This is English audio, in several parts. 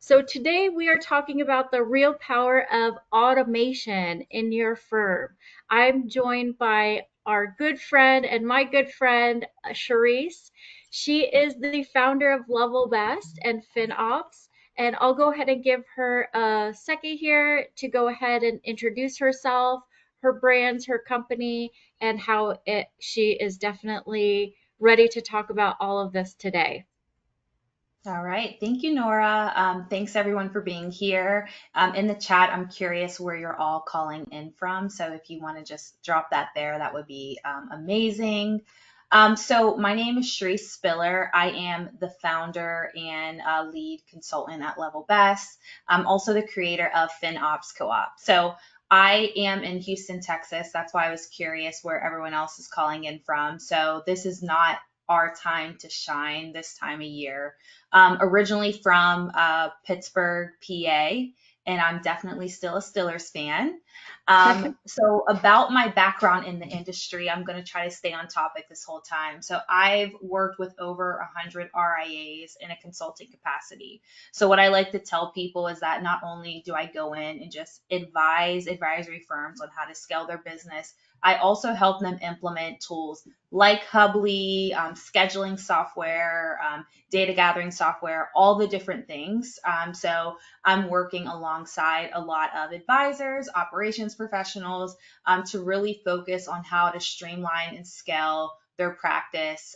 So today we are talking about the real power of automation in your firm. I'm joined by our good friend and my good friend, Charisse. She is the founder of Level Best and FinOps. And I'll go ahead and give her a second here to go ahead and introduce herself, her brands, her company, and how she is definitely ready to talk about all of this today. All right. Thank you, Nora. Thanks everyone for being here. In the chat, I'm curious where you're all calling in from. So if you want to just drop that there, that would be amazing. So my name is Charisse Spiller. I am the founder and lead consultant at Level Best. I'm also the creator of FinOps Co-op. So I am in Houston, Texas. That's why I was curious where everyone else is calling in from. So this is not our time to shine this time of year. Originally from Pittsburgh, PA, and I'm definitely still a Steelers fan. So about my background in the industry, I'm going to try to stay on topic this whole time. So I've worked with over 100 RIAs in a consulting capacity. So what I like to tell people is that not only do I go in and just advise advisory firms on how to scale their business, I also help them implement tools like Hubly, scheduling software, data gathering software, all the different things. So I'm working alongside a lot of advisors, operations professionals, to really focus on how to streamline and scale their practice,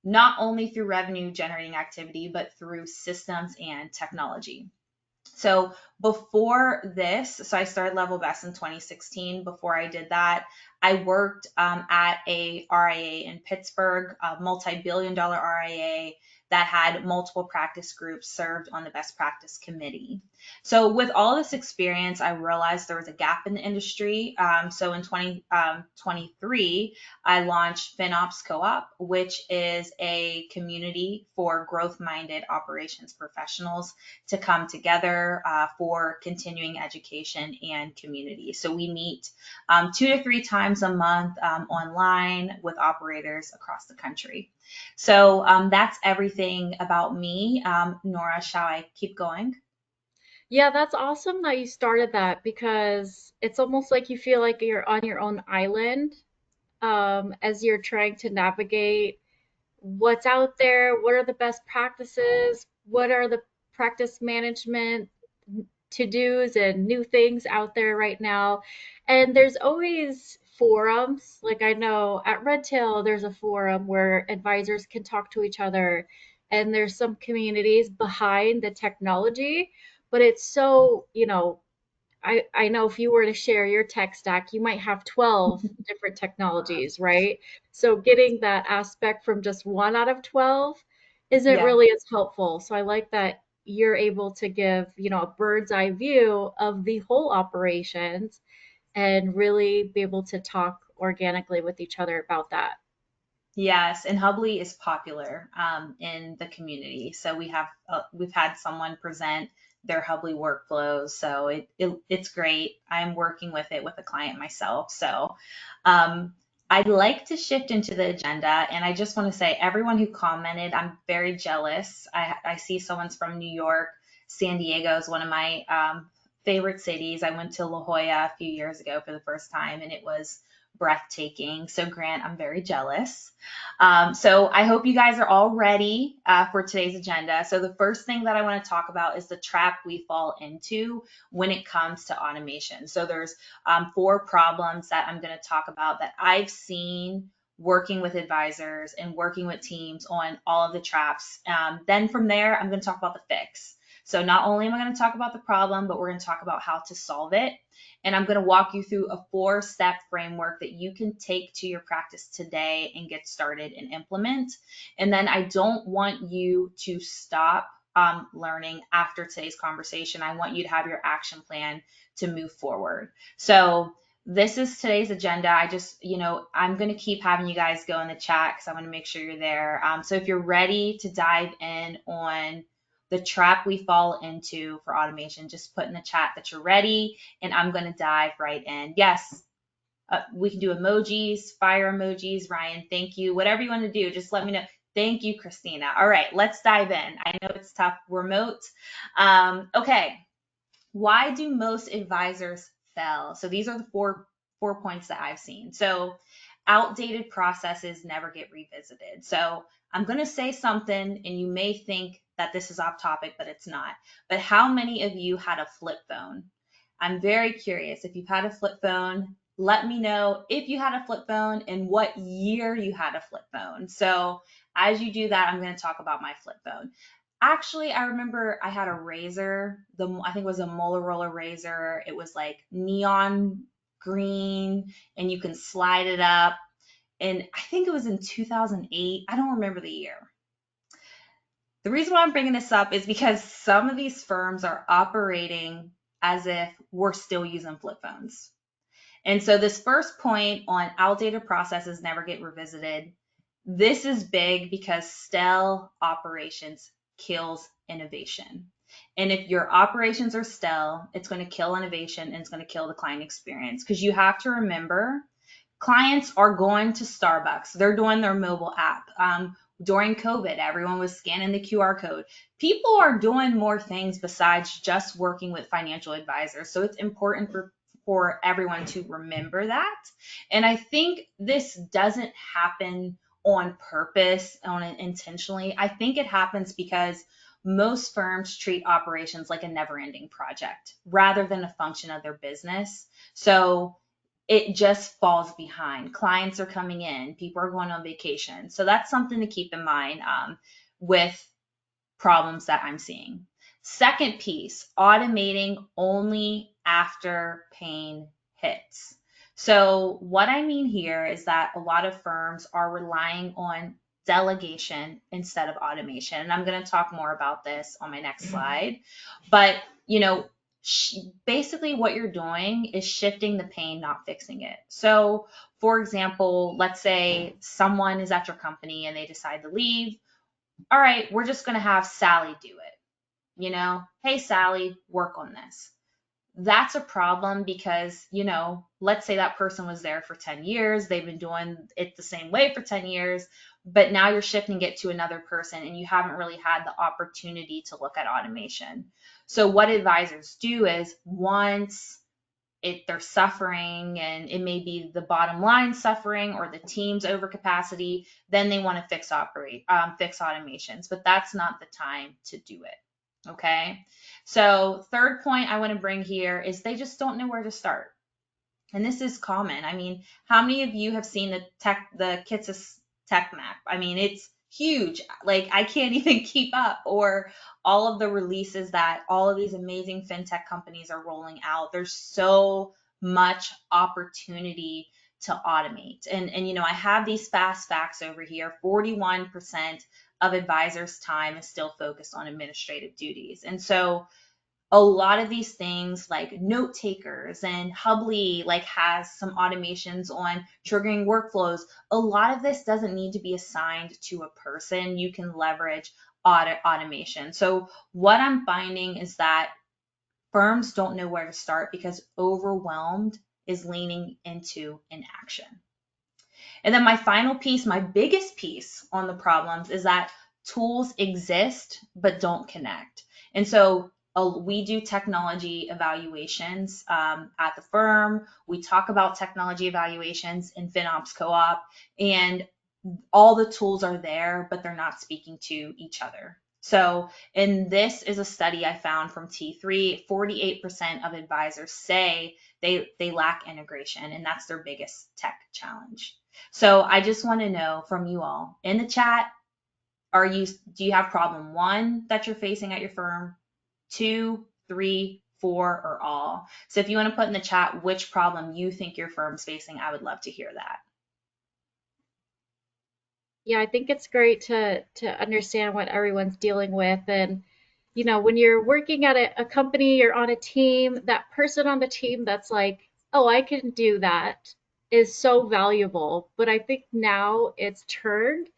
not only through revenue generating activity, but through systems and technology. So before this, so I started Level Best in 2016. Before I did that, I worked at a RIA in Pittsburgh, a multi-billion dollar RIA that had multiple practice groups served on the best practice committee. So with all this experience, I realized there was a gap in the industry. So in 2023, I launched FinOps Co-op, which is a community for growth-minded operations professionals to come together for continuing education and community. So we meet 2 to 3 times a month online with operators across the country. So that's everything about me. Nora, shall I keep going? Yeah, that's awesome that you started that because it's almost like you feel like you're on your own island as you're trying to navigate what's out there, what are the best practices, what are the practice management to-dos and new things out there right now. And there's always forums. Like I know at Redtail, there's a forum where advisors can talk to each other, and there's some communities behind the technology, but it's so, I know if you were to share your tech stack, you might have 12 different technologies, right? So getting that aspect from just one out of 12 isn't Yeah. really as helpful. So I like that you're able to give, a bird's eye view of the whole operations and really be able to talk organically with each other about that. Yes, and Hubly is popular in the community. So we've had someone present their Hubly workflows. So it's great. I'm working with it with a client myself. So I'd like to shift into the agenda, and I just want to say, everyone who commented, I'm very jealous. I see someone's from New York. San Diego is one of my favorite cities. I went to La Jolla a few years ago for the first time, and it was breathtaking. So Grant, I'm very jealous. So I hope you guys are all ready for today's agenda. So the first thing that I want to talk about is the trap we fall into when it comes to automation. So there's 4 problems that I'm going to talk about that I've seen working with advisors and working with teams on all of the traps. Then from there, I'm going to talk about the fix. So not only am I going to talk about the problem, but we're going to talk about how to solve it. And I'm going to walk you through a 4-step framework that you can take to your practice today and get started and implement. And then I don't want you to stop learning after today's conversation. I want you to have your action plan to move forward. So this is today's agenda. I'm going to keep having you guys go in the chat because I want to make sure you're there. So if you're ready to dive in on the trap we fall into for automation, just put in the chat that you're ready, and I'm going to dive right in. Yes, we can do emojis, fire emojis. Ryan, thank you. Whatever you want to do, just let me know. Thank you, Christina. All right, let's dive in. I know it's tough remote. Okay, why do most advisors fail? So these are the four points that I've seen. So outdated processes never get revisited. So I'm going to say something and you may think that this is off topic, but it's not. But how many of you had a flip phone? I'm very curious. If you've had a flip phone, let me know if you had a flip phone and what year you had a flip phone. So as you do that, I'm going to talk about my flip phone. Actually, I remember I had a razor. I think it was a Motorola razor. It was like neon green, and you can slide it up. And I think it was in 2008. I don't remember the year. The reason why I'm bringing this up is because some of these firms are operating as if we're still using flip phones. And so this first point on outdated processes never get revisited. This is big because stale operations kills innovation. And if your operations are stale, it's going to kill innovation and it's going to kill the client experience. Because you have to remember, clients are going to Starbucks. They're doing their mobile app. During COVID, everyone was scanning the QR code. People are doing more things besides just working with financial advisors. So it's important for everyone to remember that. And I think this doesn't happen on purpose, intentionally. I think it happens because most firms treat operations like a never ending project rather than a function of their business. So it just falls behind. Clients are coming in, people are going on vacation. So that's something to keep in mind with problems that I'm seeing. Second piece, automating only after pain hits. So, what I mean here is that a lot of firms are relying on delegation instead of automation. And I'm going to talk more about this on my next slide. But, you know, basically what you're doing is shifting the pain, not fixing it. So, for example, let's say someone is at your company and they decide to leave. All right, we're just going to have Sally do it. Hey, Sally, work on this. That's a problem because, let's say that person was there for 10 years. They've been doing it the same way for 10 years, but now you're shifting it to another person and you haven't really had the opportunity to look at automation. So what advisors do is once they're suffering and it may be the bottom line suffering or the team's overcapacity, then they want to fix automations, but that's not the time to do it. Okay. So third point I want to bring here is they just don't know where to start. And this is common. I mean, how many of you have seen the Kitsis tech map? I mean, it's huge. Like I can't even keep up. Or all of the releases that all of these amazing fintech companies are rolling out. There's so much opportunity to automate. And I have these fast facts over here. 41% of advisors' time is still focused on administrative duties. And so a lot of these things like note takers and Hubly like has some automations on triggering workflows. A lot of this doesn't need to be assigned to a person. You can leverage automation. So what I'm finding is that firms don't know where to start because overwhelmed is leaning into inaction. And then my final piece, my biggest piece on the problems is that tools exist but don't connect. And so we do technology evaluations at the firm. We talk about technology evaluations in FinOps Co-op, and all the tools are there, but they're not speaking to each other. So, and this is a study I found from T3, 48% of advisors say they lack integration, and that's their biggest tech challenge. So I just want to know from you all in the chat, do you have problem one that you're facing at your firm, two, three, four, or all? So if you want to put in the chat which problem you think your firm's facing, I would love to hear that. Yeah, I think it's great to understand what everyone's dealing with. And, when you're working at a company, you're on a team, that person on the team that's like, oh, I can do that is so valuable. But I think now it's turned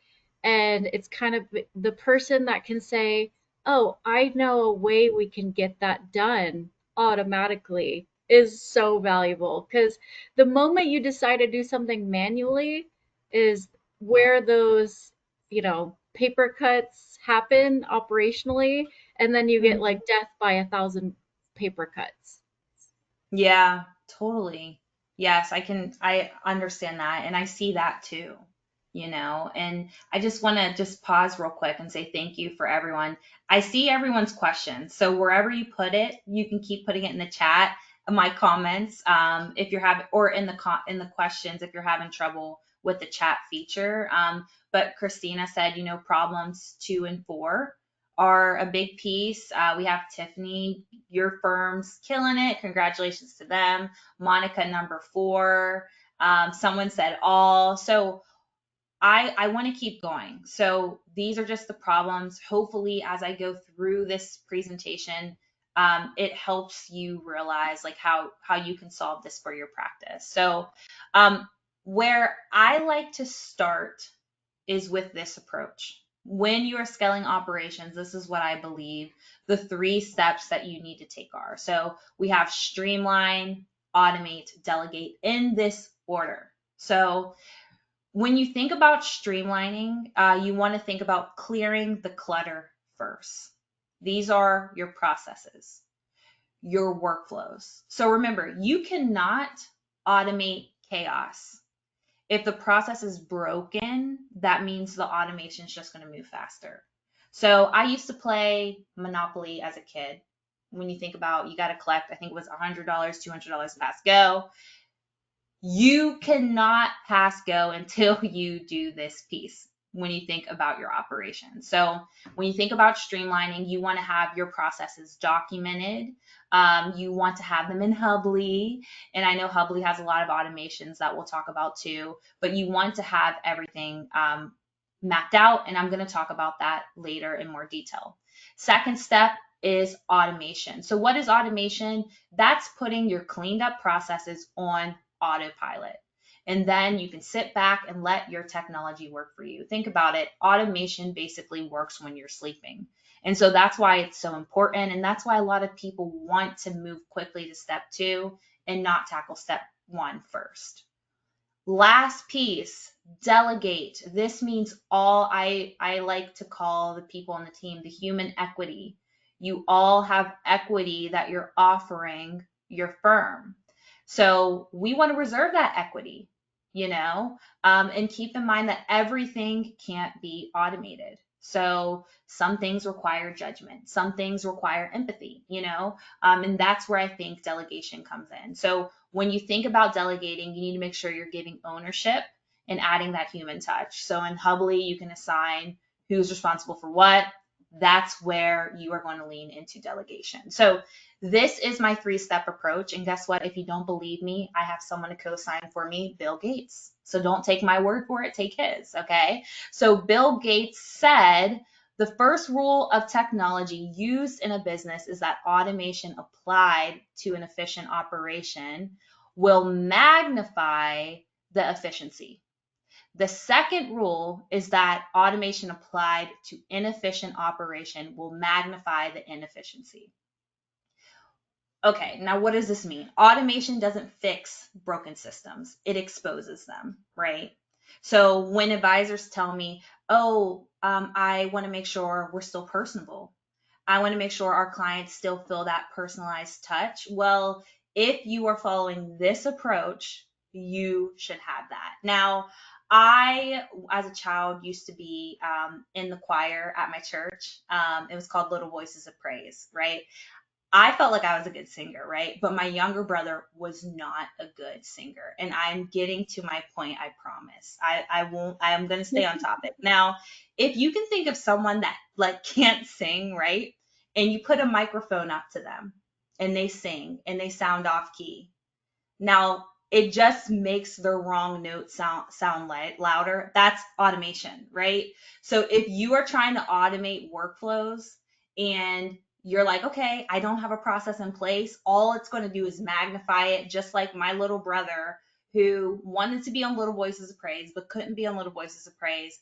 and it's kind of the person that can say, oh, I know a way we can get that done automatically is so valuable. Because the moment you decide to do something manually is where those, paper cuts happen operationally, and then you get Mhm. like death by 1,000 paper cuts. Yeah, totally. Yes, I understand that and I see that too, and I just want to just pause real quick and say thank you for everyone. I see everyone's questions. So wherever you put it, you can keep putting it in the chat, my comments, if you're having, or in in the questions if you're having trouble with the chat feature. But Christina said, problems 2 and 4 are a big piece. We have Tiffany, your firm's killing it. Congratulations to them. Monica, number 4. Someone said all. So I want to keep going. So these are just the problems. Hopefully, as I go through this presentation, it helps you realize like how you can solve this for your practice. So where I like to start is with this approach. When you are scaling operations, this is what I believe the 3 steps that you need to take are. So we have streamline, automate, delegate in this order. So when you think about streamlining, you want to think about clearing the clutter first. These are your processes, your workflows. So remember, you cannot automate chaos. If the process is broken, that means the automation is just going to move faster. So I used to play Monopoly as a kid. When you think about, you got to collect, I think it was $100, $200 pass go. You cannot pass go until you do this piece when you think about your operation. So when you think about streamlining, you want to have your processes documented. You want to have them in Hubly. And I know Hubly has a lot of automations that we'll talk about too, but you want to have everything mapped out. And I'm going to talk about that later in more detail. Second step is automation. So what is automation? That's putting your cleaned up processes on autopilot. And then you can sit back and let your technology work for you. Think about it. Automation basically works when you're sleeping. And so that's why it's so important. And that's why a lot of people want to move quickly to step 2 and not tackle step 1 first. Last piece, delegate. This means I like to call the people on the team the human equity. You all have equity that you're offering your firm. So we want to reserve that equity, and keep in mind that everything can't be automated. So some things require judgment, some things require empathy, and that's where I think delegation comes in. So when you think about delegating, you need to make sure you're giving ownership and adding that human touch. So in Hubly, you can assign who's responsible for what. That's where you are going to lean into delegation. So this is my 3-step approach. And guess what? If you don't believe me, I have someone to co-sign for me, Bill Gates. So don't take my word for it, take his, okay? So Bill Gates said, the first rule of technology used in a business is that automation applied to an efficient operation will magnify the efficiency. The second rule is that automation applied to inefficient operation will magnify the inefficiency. Okay, now what does this mean? Automation doesn't fix broken systems, it exposes them, right? So when advisors tell me, oh, I want to make sure we're still personable, I want to make sure our clients still feel that personalized touch. Well, if you are following this approach, you should have that. Now, I, as a child, used to be in the choir at my church. It was called Little Voices of Praise, right? I felt like I was a good singer, right? But my younger brother was not a good singer. And I'm getting to my point, I promise. I won't, I'm going to stay on topic. Now, if you can think of someone that like can't sing, right? And you put a microphone up to them and they sing and they sound off key. Now, it just makes the wrong note sound louder. That's automation, right? So if you are trying to automate workflows and you're like, okay, I don't have a process in place, all it's going to do is magnify it, just like my little brother who wanted to be on Little Voices of Praise but couldn't be on Little Voices of Praise.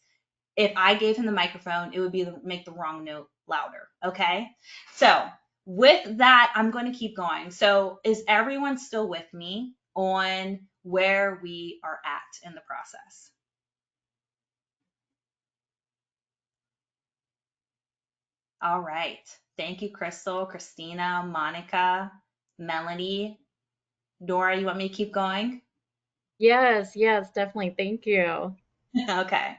If I gave him the microphone, it would be make the wrong note louder. Okay. So with that, I'm going to keep going. So is everyone still with me on where we are at in the process? All right. Thank you, Crystal, Christina, Monica, Melanie. Dora, you want me to keep going? Yes, yes, definitely. Thank you. Okay.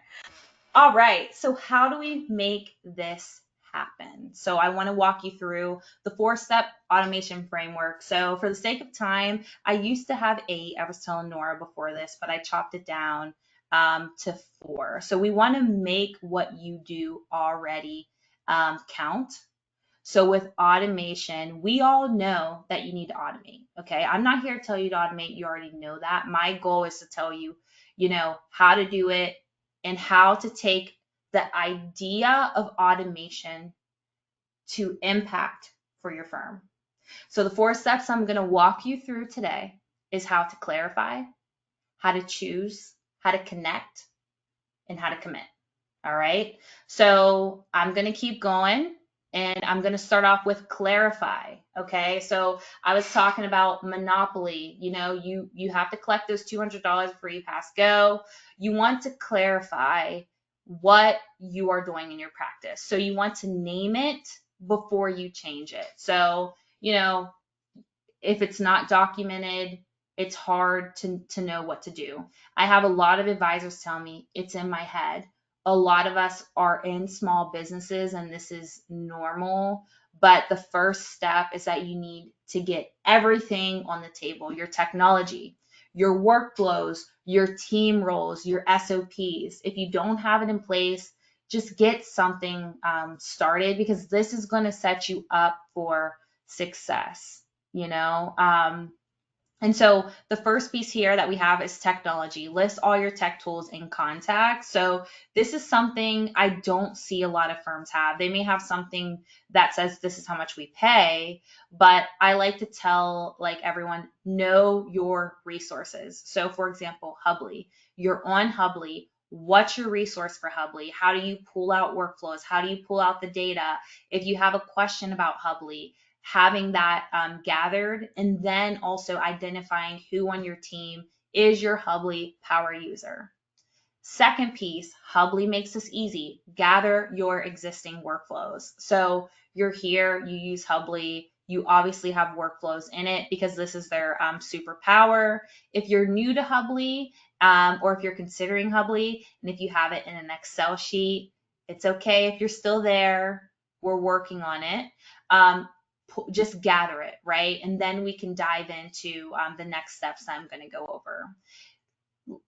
All right. So, how do we make this happen? So, I want to walk you through the 4-step automation framework. So, for the sake of time, I used to have 8. I was telling Nora before this, but I chopped it down to 4. So, we want to make what you do already count. So with automation, we all know that you need to automate. Okay. I'm not here to tell you to automate. You already know that. My goal is to tell you, how to do it and how to take the idea of automation to impact for your firm. So the 4 steps I'm going to walk you through today is how to clarify, how to choose, how to connect, and how to commit. All right. So I'm going to keep going and I'm going to start off with clarify. Okay. So I was talking about monopoly. You have to collect those $200 before you pass go. You want to clarify what you are doing in your practice. So you want to name it before you change it. So, if it's not documented, it's hard to know what to do. I have a lot of advisors tell me it's in my head. A lot of us are in small businesses and this is normal. But the first step is that you need to get everything on the table, your technology, your workflows, your team roles, your SOPs. If you don't have it in place, just get something started because this is going to set you up for success, you know? And so the first piece here that we have is technology. List all your tech tools in contact. So this is something I don't see a lot of firms have. They may have something that says this is how much we pay, but I like to tell like everyone, know your resources. So for example, Hubly, you're on Hubly. What's your resource for Hubly? How do you pull out workflows? How do you pull out the data? If you have a question about Hubly, having that gathered, and then also identifying who on your team is your Hubly power user. Second piece, Hubly makes this easy. Gather your existing workflows. So you're here, you use Hubly, you obviously have workflows in it because this is their superpower. If you're new to Hubly, or if you're considering Hubly, and if you have it in an Excel sheet, it's okay if you're still there. We're working on it. Just gather it, right? And then we can dive into the next steps I'm going to go over.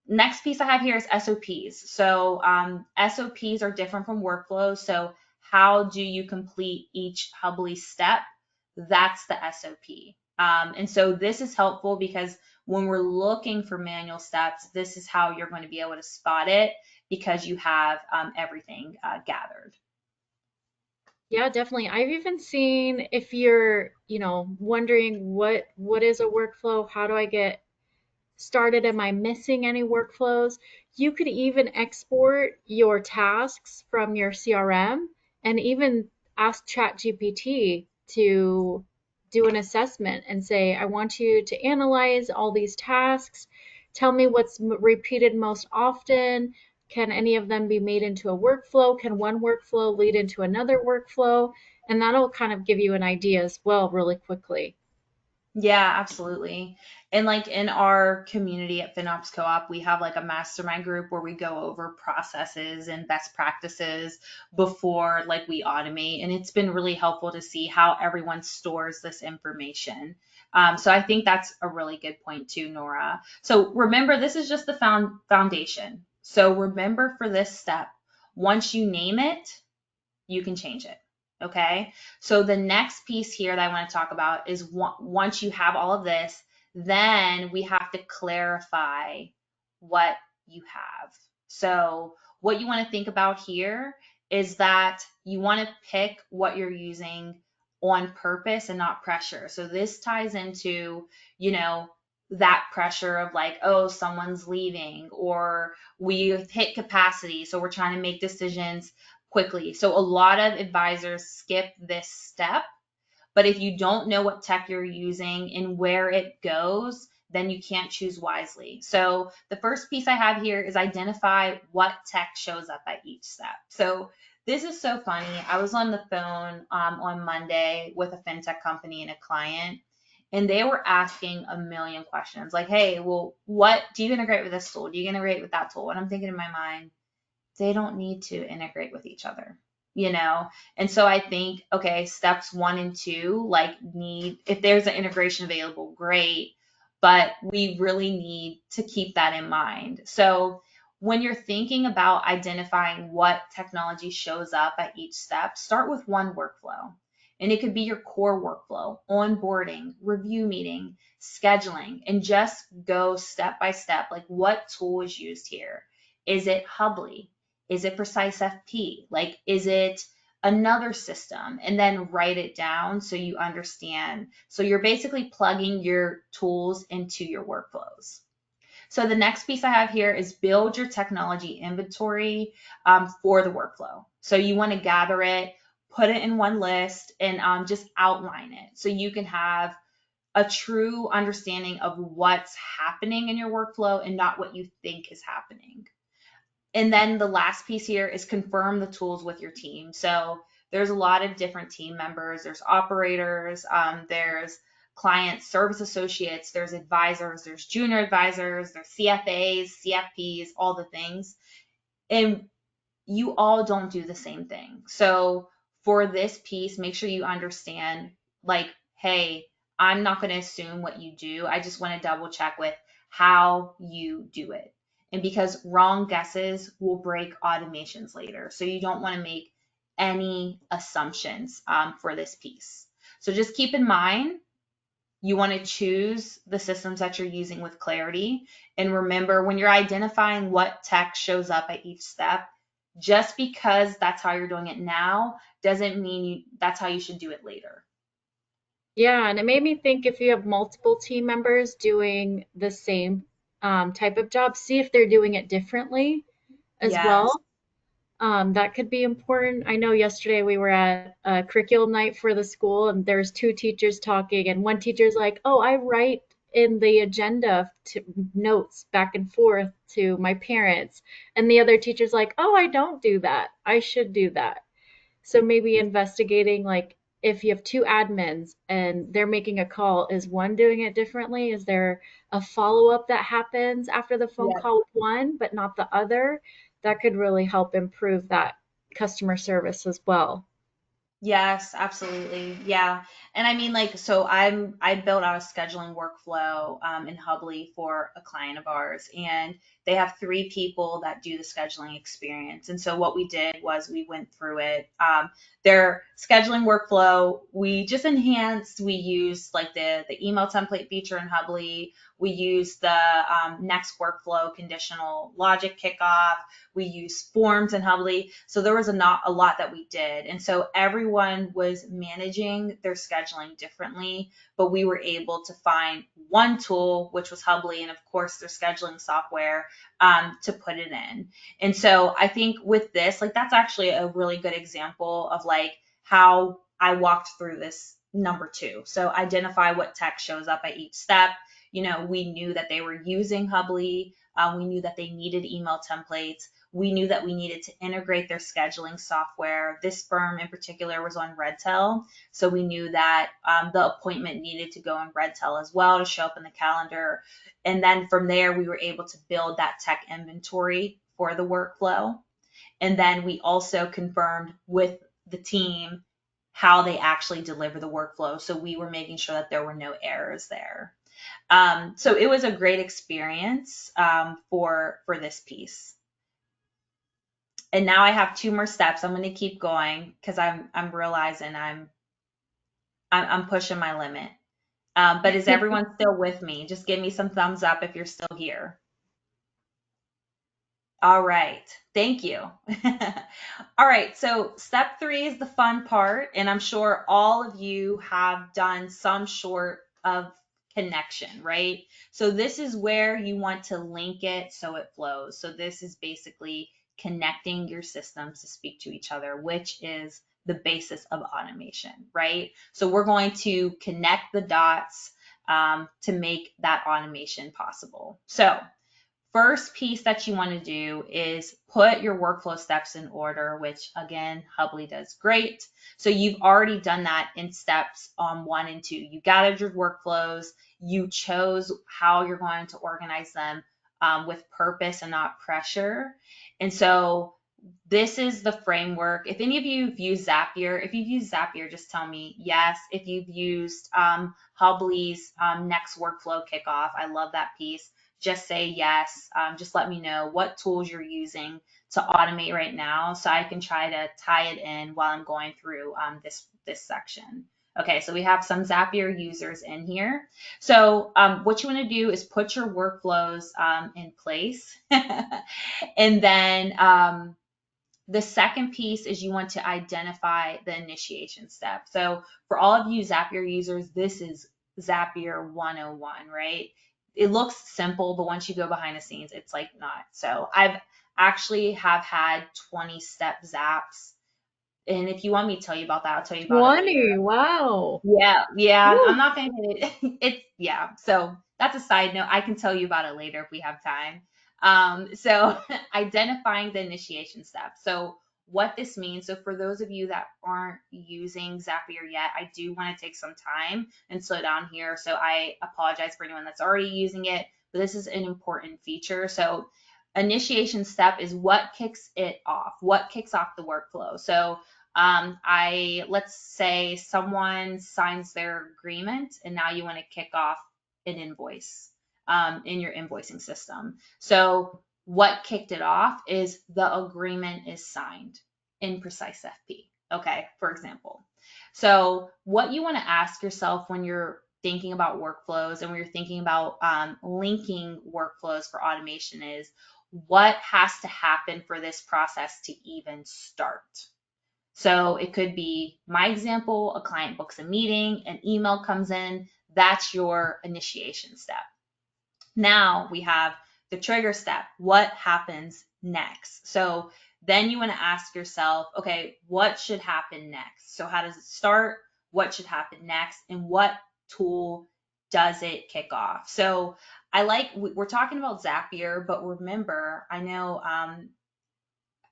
Next piece I have here is SOPs. So SOPs are different from workflows. So how do you complete each Hubly step? That's the SOP. And so this is helpful because when we're looking for manual steps, this is how you're going to be able to spot it because you have everything gathered. Yeah, definitely. I've even seen if you're, wondering what is a workflow, how do I get started, am I missing any workflows? You could even export your tasks from your CRM and even ask ChatGPT to do an assessment and say, I want you to analyze all these tasks. Tell me what's repeated most often. Can any of them be made into a workflow? Can one workflow lead into another workflow? And that'll kind of give you an idea as well, really quickly. Yeah, absolutely. And like in our community at FinOps Co-op, we have like a mastermind group where we go over processes and best practices before like we automate. And it's been really helpful to see how everyone stores this information. So I think that's a really good point too, Nora. So remember, this is just the foundation. So remember for this step, once you name it, you can change it. Okay. So the next piece here that I want to talk about is once you have all of this, then we have to clarify what you have. So what you want to think about here is that you want to pick what you're using on purpose and not pressure. So this ties into, that pressure of like, oh, someone's leaving or we've hit capacity. So we're trying to make decisions quickly. So a lot of advisors skip this step, but if you don't know what tech you're using and where it goes, then you can't choose wisely. So the first piece I have here is identify what tech shows up at each step. So This is so funny. I was on the phone on Monday with a fintech company and a client, and they were asking a million questions like, hey, well, what do you integrate with this tool? Do you integrate with that tool? And I'm thinking in my mind, they don't need to integrate with each other, you know? And so I think, okay, steps 1 and 2, like need, if there's an integration available, great, but we really need to keep that in mind. So when you're thinking about identifying what technology shows up at each step, start with one workflow. And it could be your core workflow, onboarding, review meeting, scheduling, and just go step by step. Like, what tool is used here? Is it Hubly? Is it Precise FP? Like, is it another system? And then write it down so you understand. So you're basically plugging your tools into your workflows. So the next piece I have here is build your technology inventory for the workflow. So you want to gather it, put it in one list, and just outline it so you can have a true understanding of what's happening in your workflow and not what you think is happening. And then the last piece here is confirm the tools with your team. So there's a lot of different team members. There's operators, there's client service associates, there's advisors, there's junior advisors, there's CFAs, CFPs, all the things. And you all don't do the same thing. So for this piece, make sure you understand, like, hey, I'm not going to assume what you do. I just want to double check with how you do it. And because wrong guesses will break automations later. So you don't want to make any assumptions for this piece. So just keep in mind, you want to choose the systems that you're using with clarity. And remember, when you're identifying what tech shows up at each step, just because that's how you're doing it now doesn't mean that's how you should do it later. Yeah, and it made me think if you have multiple team members doing the same type of job, see if they're doing it differently as Yes. well. That could be important. I know yesterday we were at a curriculum night for the school, and there's two teachers talking, and one teacher's like, "Oh, I write in the agenda to notes back and forth to my parents," and the other teacher's like, "Oh, I don't do that. I should do that." So maybe investigating like if you have two admins and they're making a call, is one doing it differently? Is there a follow-up that happens after the phone Yep. call with one but not the other? That could really help improve that customer service as well. Yes, absolutely. Yeah. And I mean, like, so I built out a scheduling workflow in Hubly for a client of ours, and they have 3 people that do the scheduling experience. And so what we did was we went through it. Their scheduling workflow, we just enhanced. We used like the email template feature in Hubly. We used the next workflow conditional logic kickoff. We used forms in Hubly. So there was not a lot that we did. And so everyone was managing their scheduling differently, but we were able to find one tool, which was Hubly, and of course their scheduling software to put it in. And so I think with this, like that's actually a really good example of like how I walked through this number 2. So identify what tech shows up at each step. You know, we knew that they were using Hubly. We knew that they needed email templates. We knew that we needed to integrate their scheduling software. This firm in particular was on Redtail, so we knew that the appointment needed to go in Redtail as well to show up in the calendar. And then from there, we were able to build that tech inventory for the workflow. And then we also confirmed with the team how they actually deliver the workflow. So we were making sure that there were no errors there. So it was a great experience for this piece. And now I have 2 more steps. I'm going to keep going because I'm realizing I'm pushing my limit. But is everyone still with me? Just give me some thumbs up if you're still here. All right. Thank you. All right. So step 3 is the fun part, and I'm sure all of you have done some sort of connection, right? So this is where you want to link it so it flows. So this is basically connecting your systems to speak to each other, which is the basis of automation, right? So we're going to connect the dots to make that automation possible. So First piece that you want to do is put your workflow steps in order, which again, Hubly does great. So you've already done that in steps 1 and 2. You gathered your workflows, you chose how you're going to organize them with purpose and not pressure. And so this is the framework. If any of you have used Zapier, if you've used Zapier, just tell me yes. If you've used Hubly's Next Workflow Kickoff, I love that piece. Just say yes. Just let me know what tools you're using to automate right now so I can try to tie it in while I'm going through this section. Okay, so we have some Zapier users in here. So what you want to do is put your workflows in place. And then the second piece is you want to identify the initiation step. So for all of you Zapier users, this is Zapier 101, right? It looks simple, but once you go behind the scenes, it's like not. So I've actually have had 20-step zaps. And if you want me to tell you about that, I'll tell you about it later. 20. Wow. Yeah, yeah. I'm Woo. not gonna hit it. It's yeah. So that's a side note. I can tell you about it later if we have time. So identifying the initiation step. So what this means. So for those of you that aren't using Zapier yet, I do want to take some time and slow down here. So I apologize for anyone that's already using it, but this is an important feature. So initiation step is what kicks it off. What kicks off the workflow. So let's say someone signs their agreement and now you want to kick off an invoice in your invoicing system. So what kicked it off is the agreement is signed in Precise FP. Okay, for example. So what you want to ask yourself when you're thinking about workflows and when you're thinking about linking workflows for automation is what has to happen for this process to even start. So it could be my example, a client books a meeting, an email comes in, that's your initiation step. Now we have the trigger step. What happens next? So then you want to ask yourself, okay, what should happen next? So how does it start? What should happen next? And what tool does it kick off? So we're talking about Zapier, but remember, I know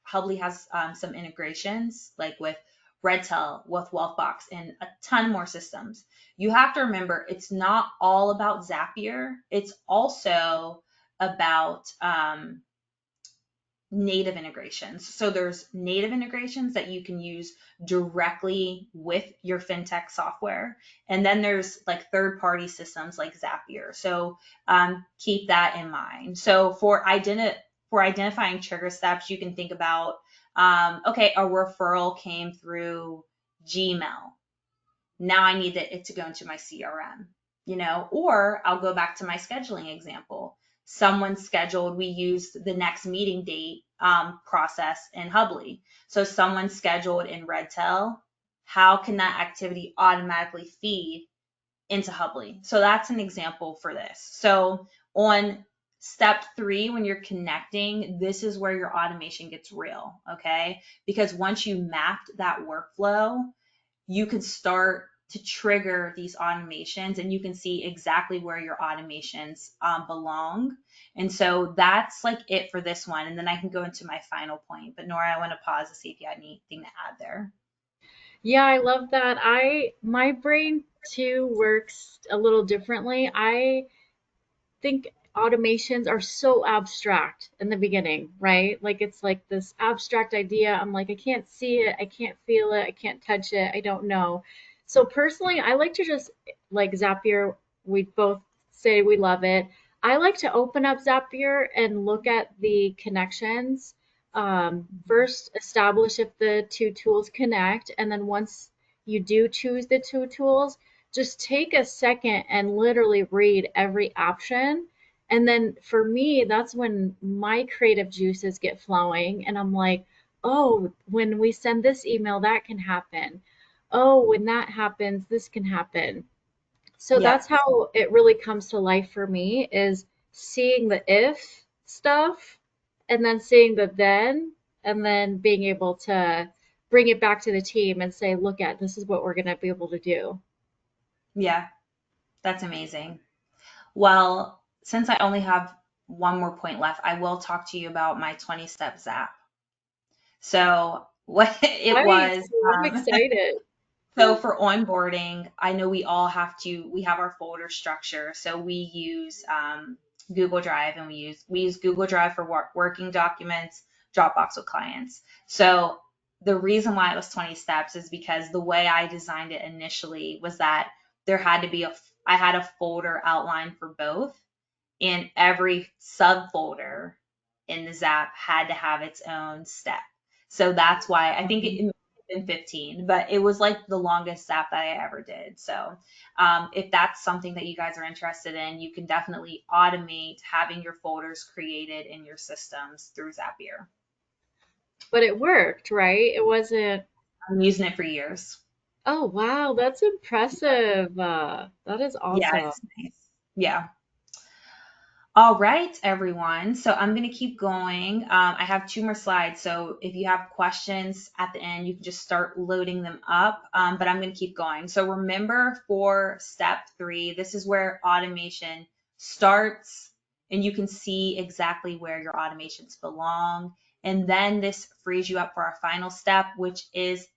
Hubly has some integrations like with Redtail, with Wealthbox, and a ton more systems. You have to remember it's not all about Zapier. It's also about native integrations. So there's native integrations that you can use directly with your fintech software. And then there's like third-party systems like Zapier. So keep that in mind. So for identifying trigger steps, you can think about, okay, a referral came through Gmail. Now I need it to go into my CRM, or I'll go back to my scheduling example. Someone scheduled, we used the next meeting date process in Hubly. So someone scheduled in Redtail, how can that activity automatically feed into Hubly? So that's an example for this. So on step 3, when you're connecting, this is where your automation gets real, okay? Because once you mapped that workflow, you can start to trigger these automations and you can see exactly where your automations belong. And so that's like it for this one. And then I can go into my final point. But Nora, I want to pause to see if you had anything to add there. Yeah, I love that. My brain too works a little differently. I think automations are so abstract in the beginning, right? Like it's like this abstract idea. I'm like, I can't see it, I can't feel it, I can't touch it, I don't know. So personally, I like to just like Zapier, we both say we love it. I like to open up Zapier and look at the connections. First, establish if the two tools connect, and then once you do choose the two tools, just take a second and literally read every option. And then for me, that's when my creative juices get flowing. And I'm like, oh, when we send this email, that can happen. Oh, when that happens, this can happen. So Yep. that's how it really comes to life for me is seeing the if stuff and then seeing the then and then being able to bring it back to the team and say, look at this is what we're going to be able to do. Yeah, that's amazing. Well, since I only have one more point left. I will talk to you about my 20-step Zap. So what it was, Nice. I'm excited. so for onboarding, I know we have our folder structure. So we use Google Drive, and we use Google Drive for working documents, Dropbox with clients. So the reason why it was 20 steps is because the way I designed it initially was that there had to be I had a folder outlined for both, and every subfolder in the Zap had to have its own step. So that's why I think it Um, may have been 15, but it was like the longest Zap that I ever did. So if that's something that you guys are interested in, you can definitely automate having your folders created in your systems through Zapier. but it worked, right? It wasn't. I'm using it for years. Oh, wow, that's impressive. That is Yeah, awesome. it's nice. Yeah. All right, everyone. So I'm going to keep going. I have two more slides. So if you have questions at the end, you can just start loading them up. But I'm going to keep going. So remember for step 3, this is where automation starts, and you can see exactly where your automations belong. And then this frees you up for our final step, which is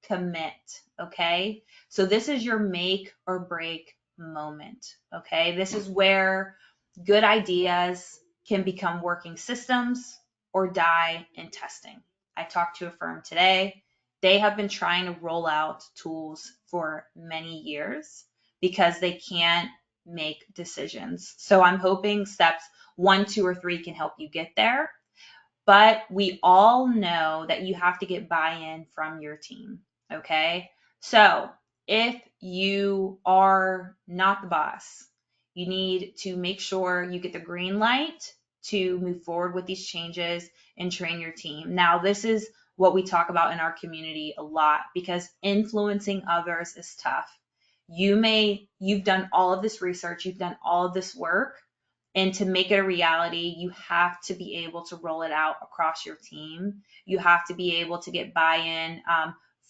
commit. Okay. So this is your make or break moment. Okay. This is where good ideas can become working systems or die in testing. I talked to a firm today. They have been trying to roll out tools for many years because they can't make decisions. So I'm hoping steps 1, 2, or 3 can help you get there. But we all know that you have to get buy-in from your team. Okay. So if you are not the boss, you need to make sure you get the green light to move forward with these changes and train your team. Now, this is what we talk about in our community a lot because influencing others is tough. You've done all of this research, you've done all of this work, and to make it a reality, you have to be able to roll it out across your team. You have to be able to get buy-in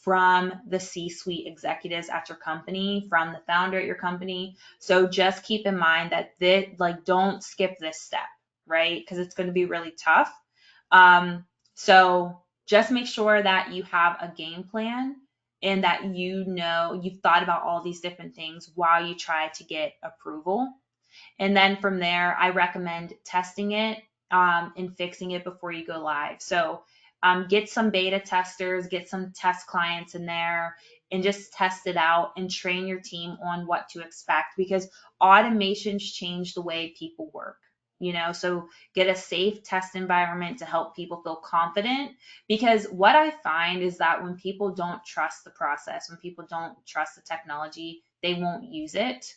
from the C-suite executives at your company, from the founder at your company. So just keep in mind that don't skip this step, right? Because it's going to be really tough. So just make sure that you have a game plan and that you've thought about all these different things while you try to get approval. And then from there, I recommend testing it and fixing it before you go live. So get some beta testers, get some test clients in there, and just test it out and train your team on what to expect because automations change the way people work. So get a safe test environment to help people feel confident because what I find is that when people don't trust the process, when people don't trust the technology, they won't use it.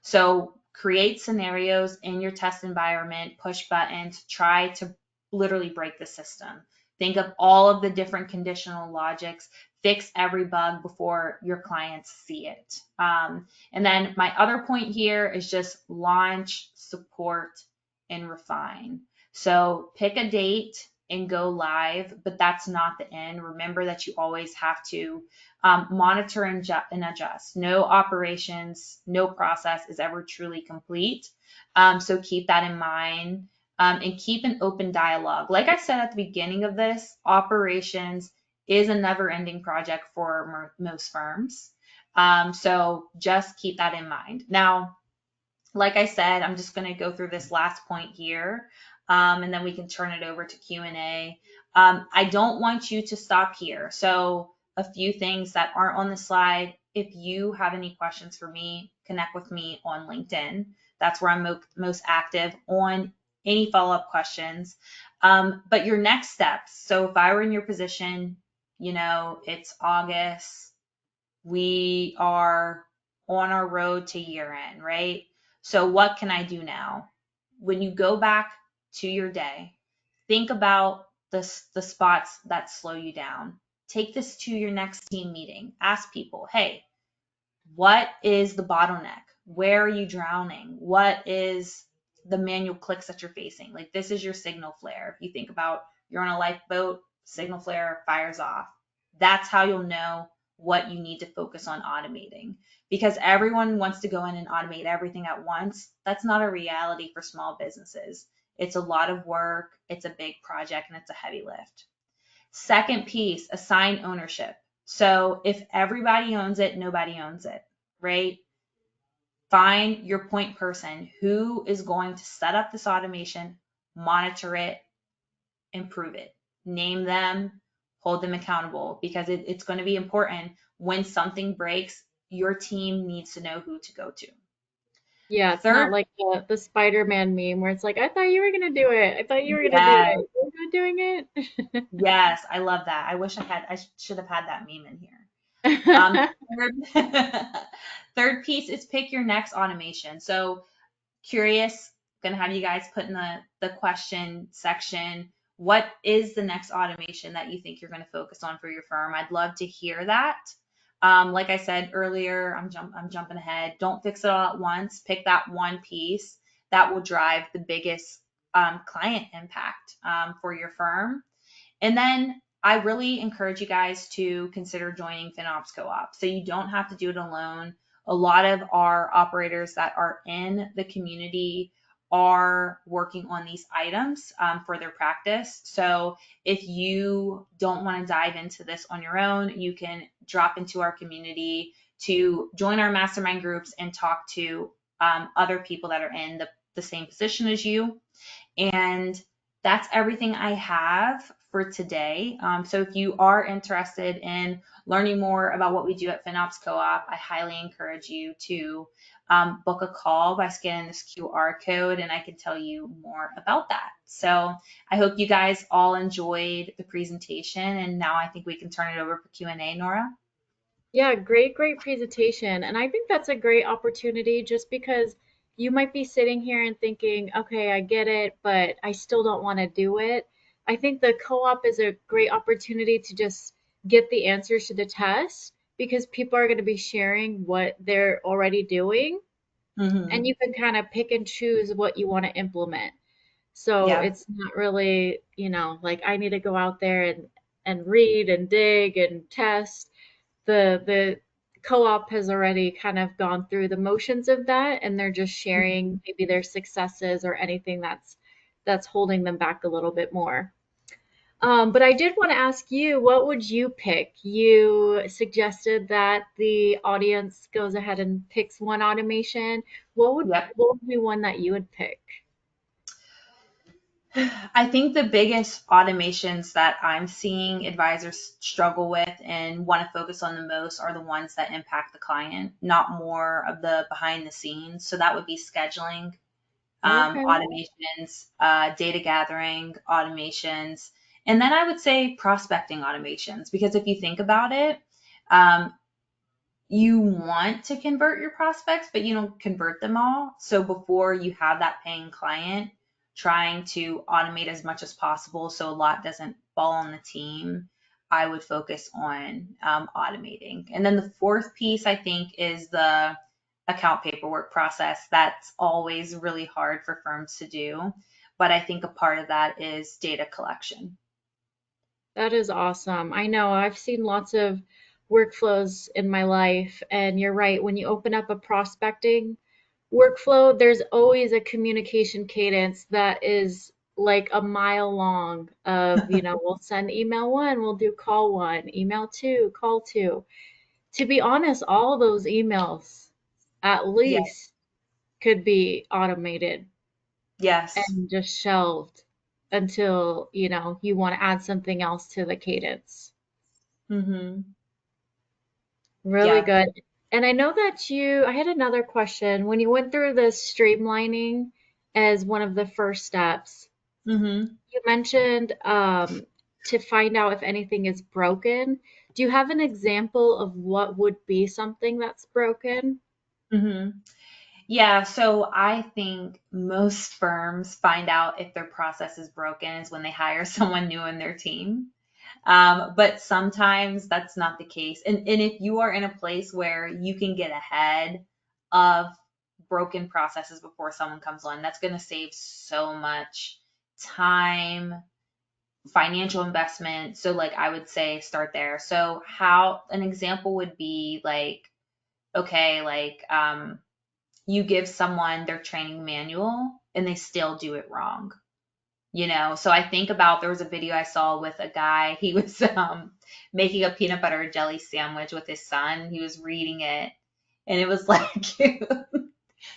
So create scenarios in your test environment, push buttons, try to literally break the system. Think of all of the different conditional logics, fix every bug before your clients see it. And then my other point here is just launch, support, and refine. So pick a date and go live, but that's not the end. Remember that you always have to monitor and adjust. No operations, no process is ever truly complete. So keep that in mind and keep an open dialogue. Like I said at the beginning of this, operations is a never ending project for most firms. So just keep that in mind. Now, like I said, I'm just going to go through this last point here, and then we can turn it over to Q&A. I don't want you to stop here. So a few things that aren't on the slide. If you have any questions for me, connect with me on LinkedIn. That's where I'm most active on any follow-up questions. But your next steps. So if I were in your position, it's August, we are on our road to year end, right? So what can I do now? When you go back to your day, think about the spots that slow you down. Take this to your next team meeting. Ask people, hey, what is the bottleneck? Where are you drowning? What is the manual clicks that you're facing? Like this is your signal flare. If you think about you're on a lifeboat, signal flare fires off. That's how you'll know what you need to focus on automating, because everyone wants to go in and automate everything at once. That's not a reality for small businesses. It's a lot of work, it's a big project, and it's a heavy lift. Second piece, assign ownership. So if everybody owns it, nobody owns it, right? Find your point person who is going to set up this automation, monitor it, improve it. Name them, hold them accountable, because it's going to be important. When something breaks, your team needs to know who to go to. Yeah, it's not Third, like the Spider-Man meme where it's like, I thought you were gonna do it. I thought you were gonna do yes, it. You're not doing it. yes, I love that. I wish I should have had that meme in here. Um, third, third piece is pick your next automation. So curious, gonna have you guys put in the question section, what is the next automation that you think you're gonna focus on for your firm? I'd love to hear that. Like I said earlier, I'm jumping ahead. Don't fix it all at once. Pick that one piece that will drive the biggest client impact for your firm. And then I really encourage you guys to consider joining FinOps Co-op. So you don't have to do it alone. A lot of our operators that are in the community are working on these items for their practice. So if you don't want to dive into this on your own, you can drop into our community to join our mastermind groups and talk to other people that are in the same position as you. And that's everything I have for today. So if you are interested in learning more about what we do at FinOps Co-op, I highly encourage you to book a call by scanning this QR code, and I can tell you more about that. So I hope you guys all enjoyed the presentation, and now I think we can turn it over for Q&A, Nora. Yeah, great presentation. And I think that's a great opportunity just because you might be sitting here and thinking, okay, I get it, but I still don't want to do it. I think the co-op is a great opportunity to just get the answers to the test because people are going to be sharing what they're already doing, and Mm-hmm. you can kind of pick and choose what you want to implement. So Yeah. it's not really, like I need to go out there and read and dig and test. The co-op has already kind of gone through the motions of that, and they're just sharing maybe their successes or anything that's holding them back a little bit more. But I did want to ask you, what would you pick? You suggested that the audience goes ahead and picks one automation. What would Yep. what would be one that you would pick? I think the biggest automations that I'm seeing advisors struggle with and want to focus on the most are the ones that impact the client, not more of the behind the scenes. So that would be scheduling, Okay. automations, data gathering automations, and then I would say prospecting automations, because if you think about it, um, you want to convert your prospects, but you don't convert them all. So before you have that paying client, trying to automate as much as possible so a lot doesn't fall on the team, I would focus on automating. And then the fourth piece, I think, is the account paperwork process. That's always really hard for firms to do. But I think a part of that is data collection. That is awesome. I know I've seen lots of workflows in my life, and you're right. When you open up a prospecting workflow, there's always a communication cadence that is like a mile long of, we'll send email one, we'll do call one, email two, call two. To be honest, all those emails at Yeah. least could be automated Yes. and just shelved until, you want to add something else to the cadence. Mm-hmm. Really Yeah. good. And I know that I had another question. When you went through the streamlining as one of the first steps, Mm-hmm. you mentioned to find out if anything is broken. Do you have an example of what would be something that's broken? Mm-hmm. Yeah, so I think most firms find out if their process is broken is when they hire someone new in their team. But sometimes that's not the case. And if you are in a place where you can get ahead of broken processes before someone comes on, that's going to save so much time, financial investment. So like I would say start there. So how an example would be like, okay, like you give someone their training manual and they still do it wrong. So I think about, there was a video I saw with a guy, he was making a peanut butter jelly sandwich with his son. He was reading it, and it was like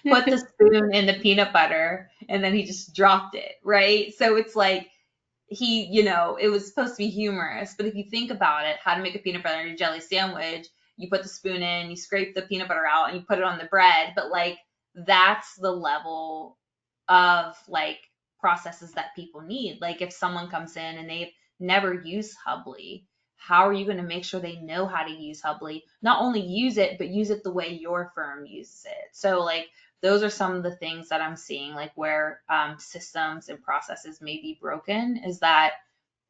put the spoon in the peanut butter and then he just dropped it, right? So it's like it was supposed to be humorous, but if you think about it, how to make a peanut butter jelly sandwich, you put the spoon in, you scrape the peanut butter out, and you put it on the bread. But like, that's the level of like processes that people need. Like, if someone comes in and they've never used Hubly, how are you going to make sure they know how to use Hubly? Not only use it, but use it the way your firm uses it. So like, those are some of the things that I'm seeing, like where systems and processes may be broken, is that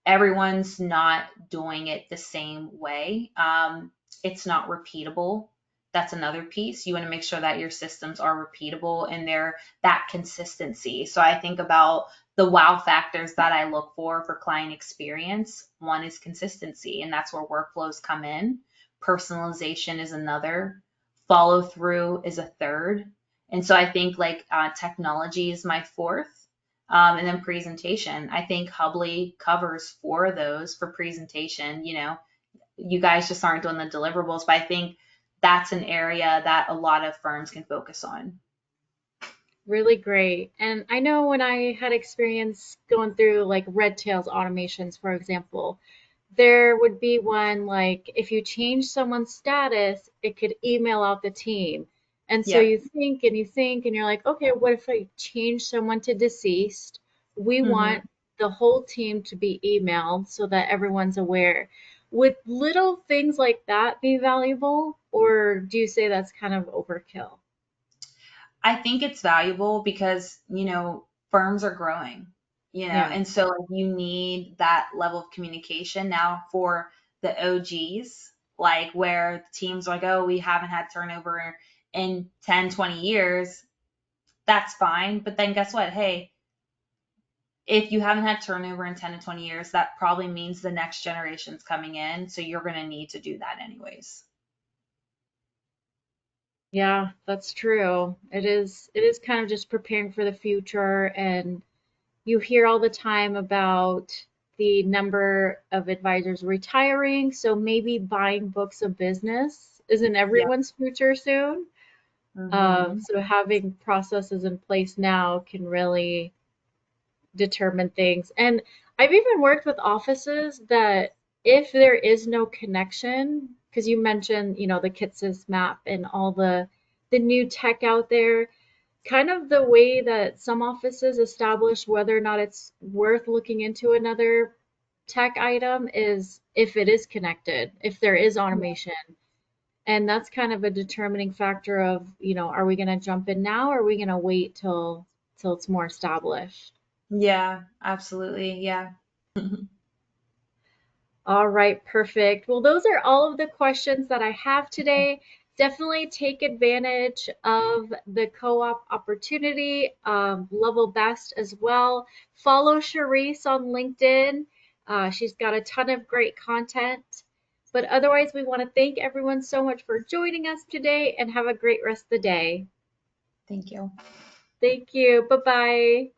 everyone's not doing it the same way. It's not repeatable. That's another piece. You want to make sure that your systems are repeatable and they're that consistency. So I think about the wow factors that I look for client experience. One is consistency, and that's where workflows come in. Personalization is another. Follow through is a third. And so I think like technology is my fourth. And then presentation. I think Hubly covers four of those for presentation. You guys just aren't doing the deliverables, but I think that's an area that a lot of firms can focus on. Really great. And I know when I had experience going through like Red Tails automations, for example, there would be one like if you change someone's status, it could email out the team. And so Yep. you think and you think and you're like, okay, what if I change someone to deceased? We Hmm. want the whole team to be emailed so that everyone's aware. Would little things like that be valuable, or do you say that's kind of overkill? I think it's valuable because, firms are growing, Yeah. and so like, you need that level of communication now for the OGs, like where the teams are like, oh, we haven't had turnover in 10, 20 years. That's fine. But then guess what? Hey, if you haven't had turnover in 10 to 20 years, that probably means the next generation's coming in. So you're going to need to do that anyways. Yeah, that's true. It is kind of just preparing for the future, and you hear all the time about the number of advisors retiring, so maybe buying books of business is in Yeah. everyone's future soon. Hmm. So having processes in place now can really determine things. And I've even worked with offices that if there is no connection, because you mentioned, the KITSIS map and all the new tech out there, kind of the way that some offices establish whether or not it's worth looking into another tech item is if it is connected, if there is automation. And that's kind of a determining factor of, are we going to jump in now or are we going to wait till it's more established? Yeah, absolutely. Yeah. All right, perfect. Well, those are all of the questions that I have today. Definitely take advantage of the co-op opportunity, level best as well. Follow Charisse on LinkedIn. She's got a ton of great content. But otherwise, we want to thank everyone so much for joining us today and have a great rest of the day. Thank you. Thank you. Bye bye.